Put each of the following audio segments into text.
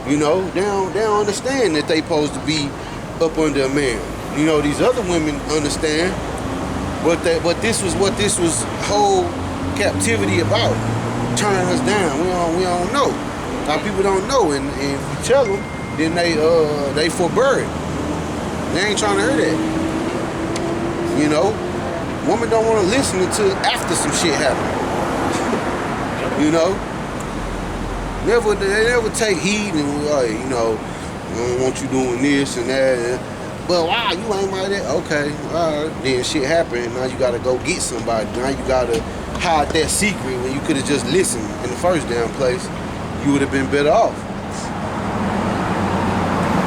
You know, they don't understand that they supposed to be up under a man. You know, these other women understand, but this was what this was whole captivity about. Turning us down. We don't know. A lot of people don't know, and if you tell them, then they forbear it. They ain't trying to hear that. You know, women don't want to listen until after some shit happens. You know, they never take heed and like, you know, I don't want you doing this and that. But wow, you ain't like that. Okay, all right. Then shit happened. Now you gotta go get somebody. Now you gotta hide that secret when you could have just listened in the first damn place. You would have been better off.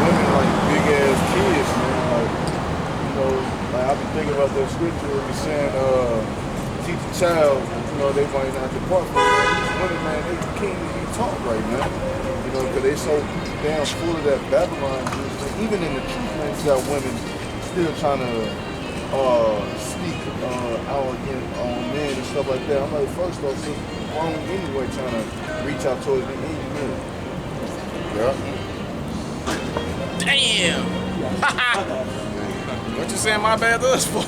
Women like big ass kids, man. Like, you know, like I've been thinking about that scripture where it's saying, teach a child, you know, they might not depart from it. These women, man, they can't even be taught right now. You know, because they so damn full of that Babylon. Even in the truth, man, you got women still trying to speak out against men and stuff like that. I'm like, first off, so wrong anyway trying to reach out towards them. Yeah. Damn. What you saying my bad to us for?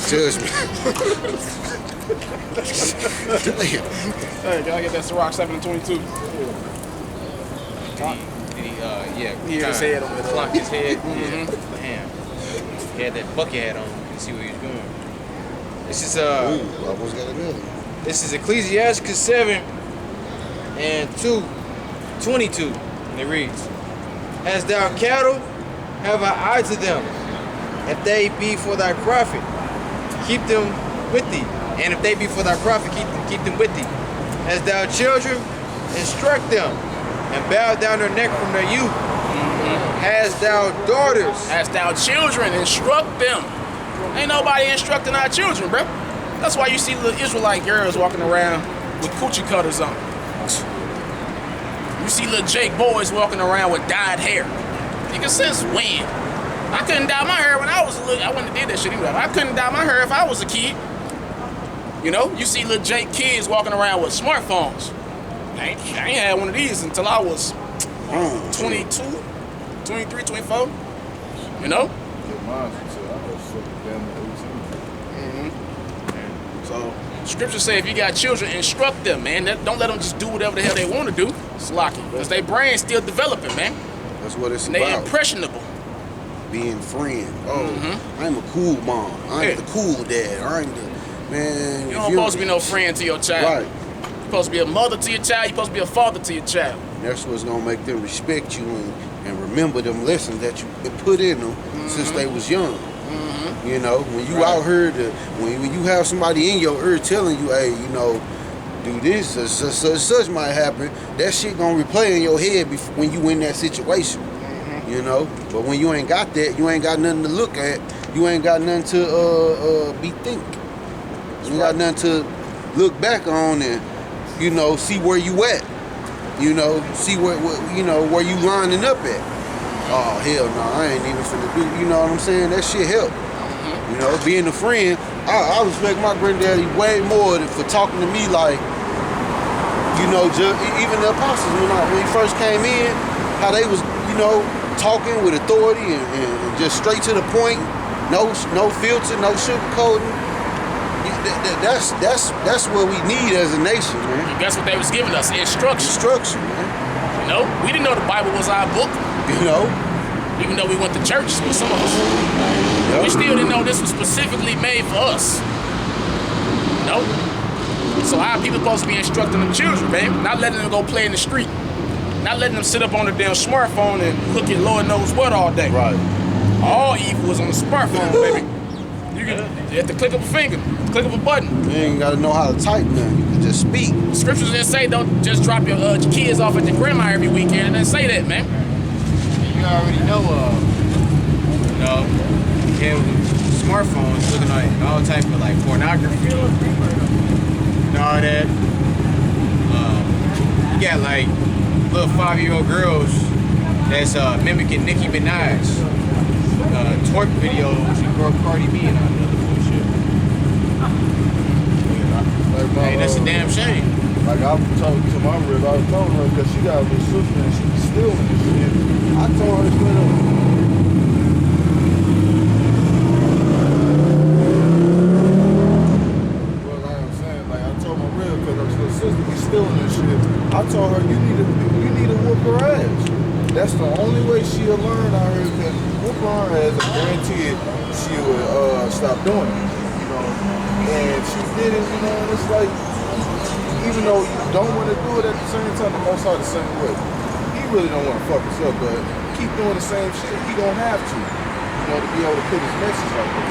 Judgment. Hey, can I get that Ciroc 722? He his head on it. Clock his head. Mm-hmm. Damn. He had that bucket hat on. You can see where he's going. This is Ooh, I almost got another. This is Ecclesiastes 7 and 2:22. And it reads, Hast thou cattle, have an eye to them. If they be for thy profit, keep them with thee. And if they be for thy profit, keep them with thee. Hast thou children, instruct them, and bow down their neck from their youth. Hast thou daughters? Hast thou children, instruct them. Ain't nobody instructing our children, bro. That's why you see little Israelite girls walking around with coochie cutters on. You see little Jake boys walking around with dyed hair. Nigga, since when? I couldn't dye my hair when I was a little. I wouldn't have did that shit either. I couldn't dye my hair if I was a kid. You know, you see little Jake kids walking around with smartphones. I ain't had one of these until I was 22, 23, 24. You know? Get mine until I was so damn 18. So, scripture say if you got children, instruct them, man. Don't let them just do whatever the hell they want to do. Slocky. Because their brain's still developing, man. That's what it's And they about. impressionable. Being friend. Oh, I'm a cool mom. I'm the cool dad. I'm the man. You don't supposed to be no friend to your child. Right. You're supposed to be a mother to your child. You're supposed to be a father to your child. And that's what's gonna make them respect you and remember them lessons that you put in them since they was young. You know, when you out here, when you have somebody in your ear telling you, hey, you know, do this, such might happen. That shit gonna replay in your head when you in that situation. You know, but when you ain't got that, you ain't got nothing to look at. You ain't got nothing to be think. You ain't got nothing to look back on and, you know, see where you at. You know, see where you know where you lining up at. Oh hell no, I ain't even finna do. You know what I'm saying? That shit help. You know, being a friend, I respect my granddaddy way more for talking to me like, you know, even the apostles when he first came in, how they was, you know, talking with authority and just straight to the point, no filter, no sugarcoating. That's what we need as a nation, man. That's what they was giving us, instruction, man. You know, we didn't know the Bible was our book. You know, even though we went to church with some of us, we still didn't know this was specifically made for us. You know, so how are people supposed to be instructing them children, man? Not letting them go play in the street, not letting them sit up on the damn smartphone and look at Lord knows what all day. Right. All evil is on the smartphone, baby. You can at the click of a finger, click of a button. You ain't gotta know how to type nothing. You can just speak. Scriptures didn't say don't just drop your kids off at your grandma every weekend. It didn't say that, man. You already know, smartphones looking like all type of like pornography and all that. You got like little 5-year-old girls that's mimicking Nicki Minaj twerk videos and girl Cardi B and all that other bullshit. Hey, that's a damn shame. Like I was talking to my rib, I was telling her because she got a little sister and she was still in this shit. I told her straight up. Well, like I'm saying, like I told my rib because her little sister be still in this shit. I told her you need to whoop her ass. That's the only way she'll learn out here. Because whooping her ass, I guarantee it, she would stop doing it. You know, and she did it. You know, and it's like. Even though you don't want to do it at the same time, the Most High the same way. He really don't want to fuck us up, but keep doing the same shit. He gonna have to, you know, to be able to put his message out there.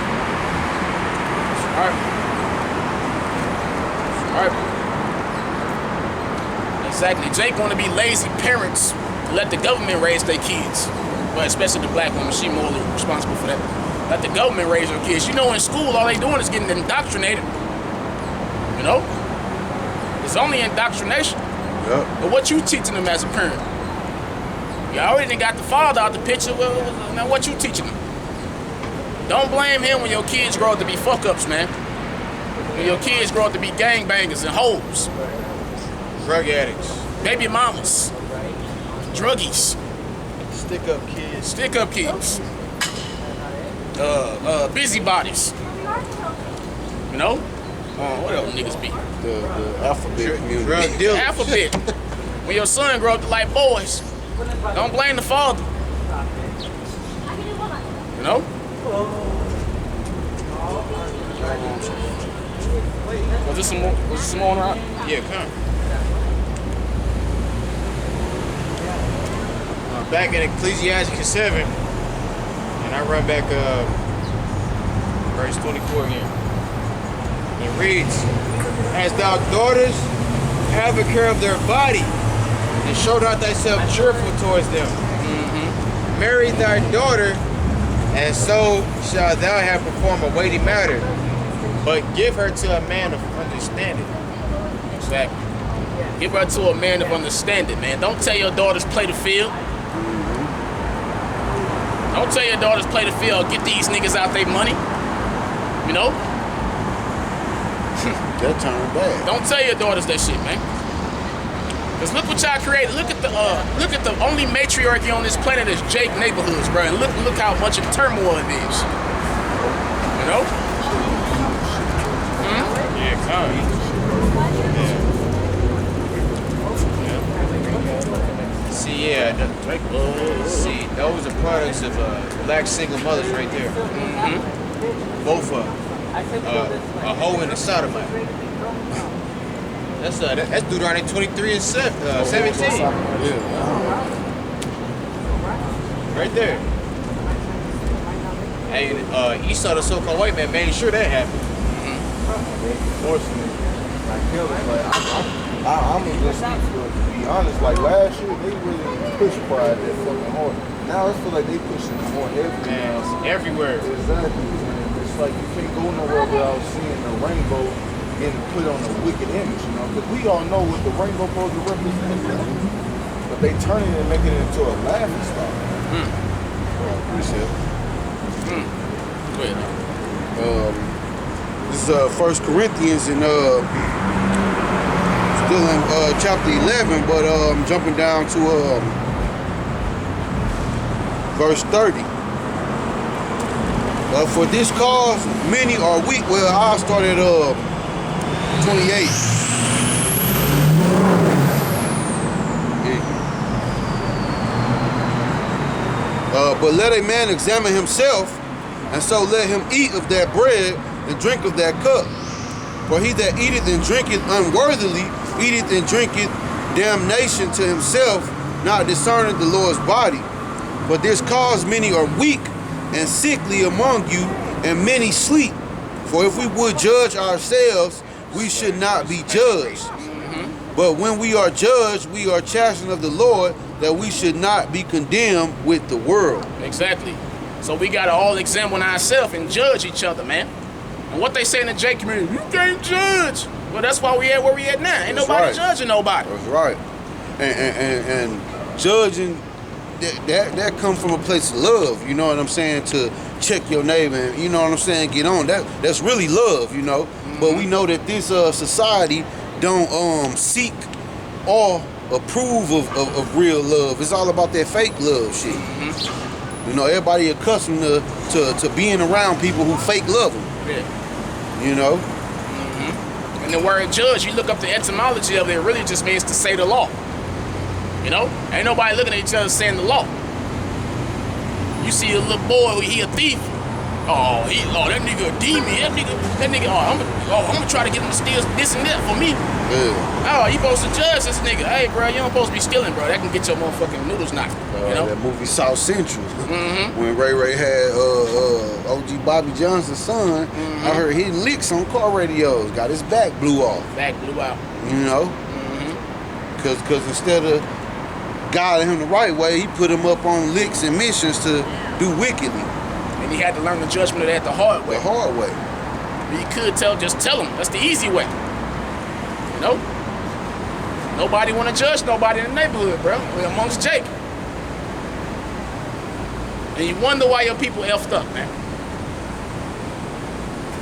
All right. Exactly. Jake want to be lazy parents, let the government raise their kids, but especially the black woman. She morally responsible for that. Let the government raise their kids. You know, in school, all they doing is getting indoctrinated. You know. It's only indoctrination. Yep. But what you teaching them as a parent? You already got the father out the picture. Well, now what you teaching them? Don't blame him when your kids grow up to be fuck-ups, man. When your kids grow up to be gangbangers and hoes. Drug addicts. Baby mamas. Druggies. Stick-up kids. Stick-up kids. Busybodies. You know? What else niggas be? The alphabet community. Drug dealers. Alphabet. When your son grow up to like boys, don't blame the father. You know? Was this some more on the route? Yeah, come. Back in Ecclesiastes 7, and I run back verse 24 again. It reads, as thou daughters have a care of their body, and show not thyself cheerful towards them. Mm-hmm. Marry thy daughter, and so shalt thou have performed a weighty matter, but give her to a man of understanding. Exactly. Give her to a man of understanding, man. Don't tell your daughters play the field. Don't tell your daughters play the field. Get these niggas out their money. You know? That turned bad. Don't tell your daughters that shit, man. Cause look what y'all created. Look at the only matriarchy on this planet is Jake neighborhoods, bro. And look how much of turmoil it is. You know? Yeah, come. Yeah. See, see, those are products of black single mothers right there. Mm-hmm. Both of them. A hoe and a sodomite. That's Deuteronomy 23 and 17. Yeah. Right there. Hey, Esau, the so-called white man, made sure that happened. Unfortunately, like killers, like I'm gonna just to be honest. Like last year, they really pushed pride that fucking hard. Now I feel like they pushing it more everywhere. Man, everywhere. Exactly. It's like you can't go nowhere without seeing the rainbow getting put on a wicked image, you know? Because we all know what the rainbow supposed to represent, but they turn it and make it into a laughing stock. Appreciate it. Go ahead. This is 1 Corinthians and still in chapter 11, but jumping down to verse 30. For this cause, many are weak. Well, I'll start at 28. But let a man examine himself, and so let him eat of that bread and drink of that cup. For he that eateth and drinketh unworthily, eateth and drinketh damnation to himself, not discerning the Lord's body. For this cause many are weak and sickly among you, and many sleep. For if we would judge ourselves, we should not be judged. But when we are judged, we are chastened of the Lord, that we should not be condemned with the world. Exactly. So we gotta all examine ourselves and judge each other, man. And what they say in the J community, you can't judge. Well, that's why we at where we at now. Ain't That's nobody right. judging nobody. That's right. And judging, that comes from a place of love, you know what I'm saying? To check your neighbor, and, you know what I'm saying? Get on. That's really love, you know? But we know that this society don't seek or approve of real love. It's all about that fake love shit. You know, everybody accustomed to being around people who fake love them. Yeah. You know? And the word judge, you look up the etymology of it, it really just means to say the law. You know? Ain't nobody looking at each other saying the law. You see a little boy, he a thief. Oh, that nigga a demon. That nigga, I'm gonna try to get him to steal this and that for me. Yeah. Oh, you supposed to judge this nigga. Hey, bro, you don't supposed to be stealing, bro. That can get your motherfucking noodles knocked. You know? That movie South Central. When Ray had OG Bobby Johnson's son, I heard he licks on car radios. Got his back blew off. Back blew out. You know? Cause instead of guiding him the right way, he put him up on licks and missions to do wickedly. And he had to learn the judgment of that the hard way. The hard way. You could just tell him. That's the easy way. You know? Nobody want to judge nobody in the neighborhood, bro. We're amongst Jake. And you wonder why your people effed up, man.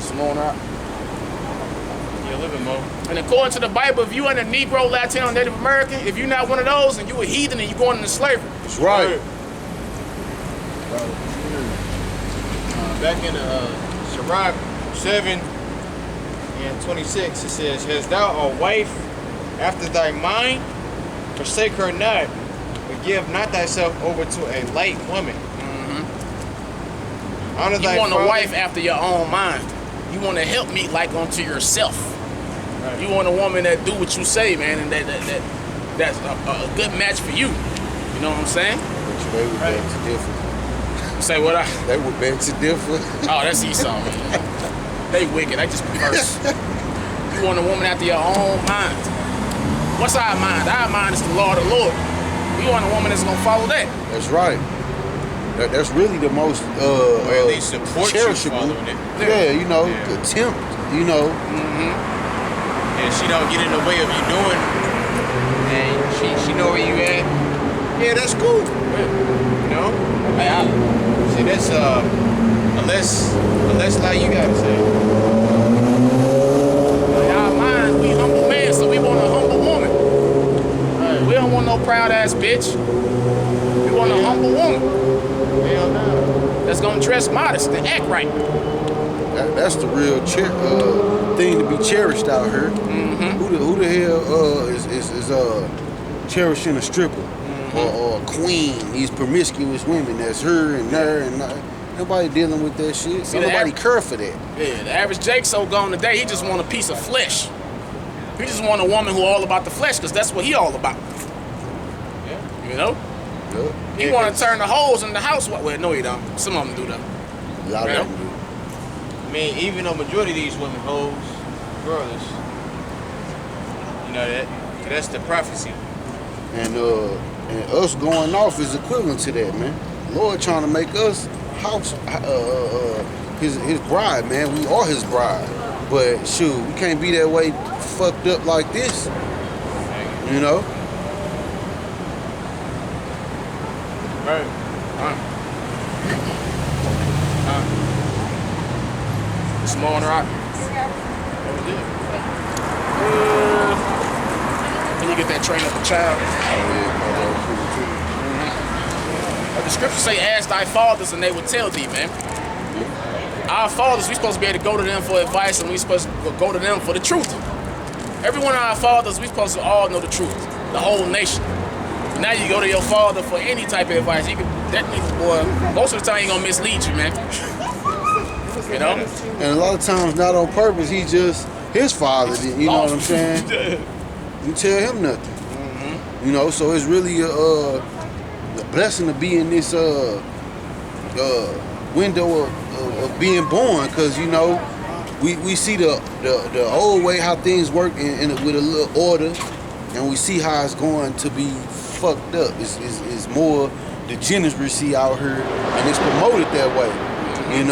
Simone out. Yeah, a little bit more. And according to the Bible, if you ain't a Negro, Latino, Native American, if you're not one of those and you a heathen and you going into slavery. That's right. Back in Sirach 7:26, it says, "Hast thou a wife after thy mind? Forsake her not, but give not thyself over to a light woman." Honor You thy want a father- wife after your own mind. You want to help me like unto yourself. Right. You want a woman that do what you say, man, and that's a good match for you. You know what I'm saying? But they were back to different. Say what They were back to different. Oh, that's Esau. They wicked. They just perverse. You want a woman after your own mind. What's our mind? Our mind is the law of the Lord. You want a woman that's gonna follow that. That's right. That's really the most Or at least support you cherishable. following it. Yeah, you know, Yeah. attempt. You know, And she don't get in the way of you doing, and she know where you at. Yeah, that's cool. You know? See, that's a less like you gotta say. In our mind, we humble men, so we want a humble woman. We don't want no proud ass bitch. We want a humble woman Hell no. that's gonna dress modest and act right. that's the real thing to be cherished out here. Who the hell is cherishing a stripper or a queen? These promiscuous women that's her and there and nobody dealing with that shit. See, Nobody care for that. Yeah, the average Jake so gone today, he just want a piece of flesh. He just want a woman who all about the flesh, because that's what he all about. Yeah. You know? Yeah. He want to turn the hoes in the house. Well, no, he don't. Some of them do though. A lot of Yeah. them do. I mean, even though majority of these women hoes, brothers, you know that's the prophecy. And us going off is equivalent to that, man. Lord trying to make us his bride, man. We are his bride. But shoot, we can't be that way fucked up like this. You know? Right. Small rock. Can you get that train up a child? But the scriptures say, ask thy fathers and they will tell thee, man. Our fathers, we supposed to be able to go to them for advice and we supposed to go to them for the truth. Every one of our fathers, we supposed to all know the truth. The whole nation. Now you go to your father for any type of advice. That nigga, boy, most of the time he gonna mislead you, man. You know? And a lot of times not on purpose, he just his father, you know what I'm saying? You tell him nothing. You know, so it's really a blessing to be in this window of being born, because you know we see the old way how things work with a little order, and we see how it's going to be fucked up. It's more degeneracy out here, and it's promoted that way. You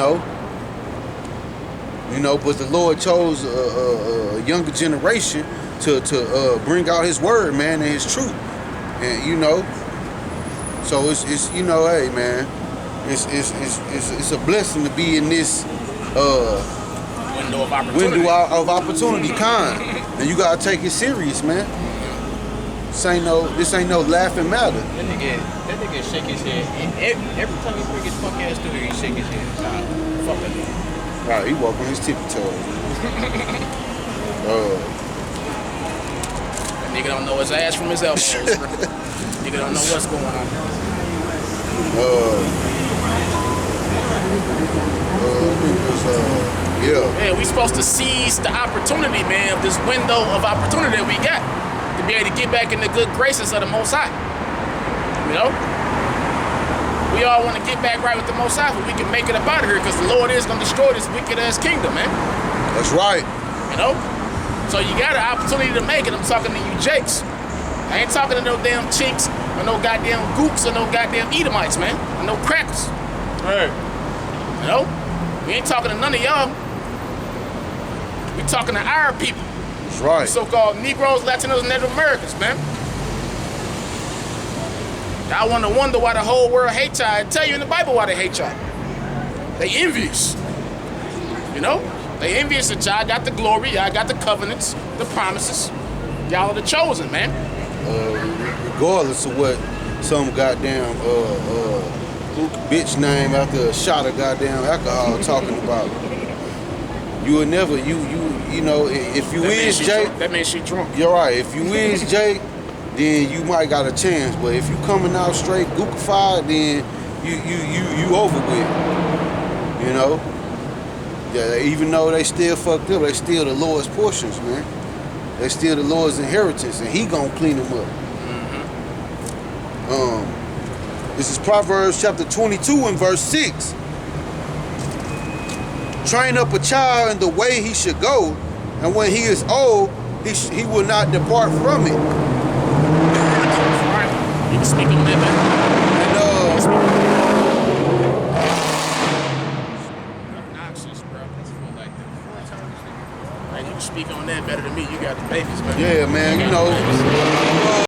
know, but the Lord chose a younger generation to bring out His word, man, and His truth, and you know. So it's you know, hey man, it's a blessing to be in this Window of opportunity. window of opportunity kind. And you gotta take it serious, man. This ain't no laughing matter. That nigga shake his head. Every time he bring his fuck ass through here, he shake his head. Nah, fuck it. Right, he walk on his tippy toes. That nigga don't know his ass from his elbows. Nigga don't know what's going on. Yeah, we supposed to seize the opportunity, man, of this window of opportunity that we got to be able to get back in the good graces of the Most High. You know? We all want to get back right with the Most High, but we can make it up out of here because the Lord is going to destroy this wicked-ass kingdom, man. That's right. You know? So you got an opportunity to make it. I'm talking to you jakes. I ain't talking to no damn chinks or no goddamn gooks or no goddamn Edomites, man. Or no crackers. Right. You know? We ain't talking to none of y'all. We talking to our people. That's right. So-called Negroes, Latinos, and Native Americans, man. Y'all want to wonder why the whole world hates y'all. I tell you in the Bible why they hate y'all. They envious. You know? They envious that y'all got the glory, y'all got the covenants, the promises. Y'all are the chosen, man. Regardless of what some goddamn bitch name after a shot of goddamn alcohol talking about. You will never, you know, if you is Jake. That means she drunk. You're right. If you is Jake, then you might got a chance. But if you coming out straight gookified, then you over with. You know? Yeah, even though they still fucked up, they still the Lord's portions, man. They still the Lord's inheritance, and He gonna clean them up. This is Proverbs chapter 22 and verse 6. Train up a child in the way he should go, and when he is old, he will not depart from it. You can speak on that, man. And you can speak on that better than me. You got the babies, man. Yeah, man. You know,